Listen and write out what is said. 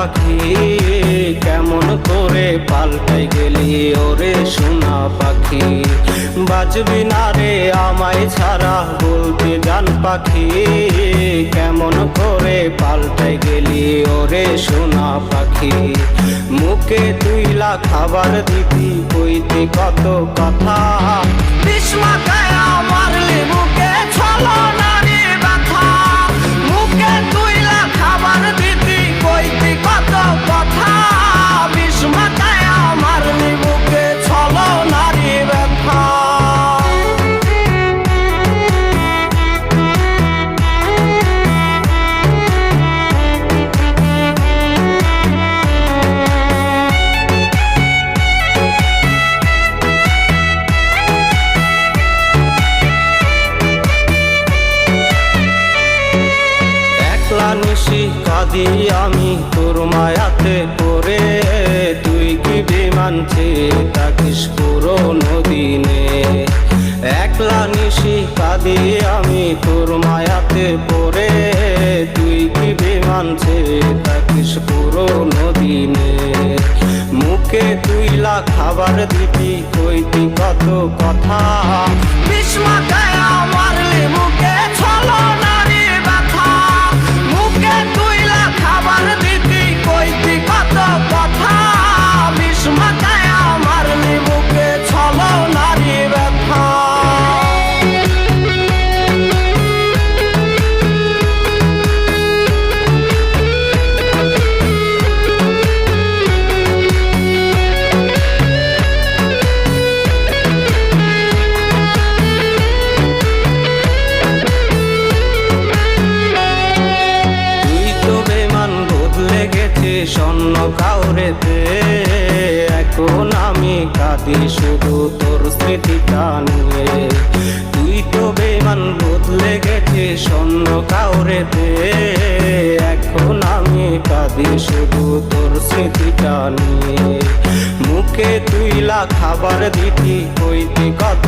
পাখি কেমন করে পাল্টাই গেলি ওরে সোনা পাখি। বাজবি না রে আমায় ছাড়া বলতে জান পাখি কেমন করে পাল্টাই গেলি ওরে সোনা পাখি। মুখে তুইলা খাবার দিতি কইতি কত কথা, বিষ মাখায়া মারলি মুখে ছলো নারী ব্যথা। মুখে তুইলা খাবার দিতি কইতি কত কথা, বিষ মাখায়া মারলি মুখে ছলো নারী ব্যথা। নিশি কাঁদি আমি তোর মায়াতে পড়ে, তুই কি বিমান থাকিস পুরনো দিনে। একলা নিশি কাঁদি আমি তোর মায়াতে পড়ে, তুই কি বিমান থাকিস পুরনো দিনে। মুখে তুইলা খাবার দিতি কইতি কত কথা, বিষ মাখায়া মারলি মুখে ছলো নারী ব্যথা। মুখে তুইলা খাবার দিতি কইতি কত কথা, বিষ মাখায়া মারলি মুখে ছলো নারী ব্যথা। স্বর্ণ কাউরেতে এখন আমি কাঁদি শুধু তোর স্মৃতিটা নিয়ে। তুই তো বেমান বদলে গেছে স্বর্ণ কাউরেতে, এখন আমি কাঁদি শুধু তোর স্মৃতিটা নিয়ে। মুখে তুইলা খাবার দিতি কইতি কত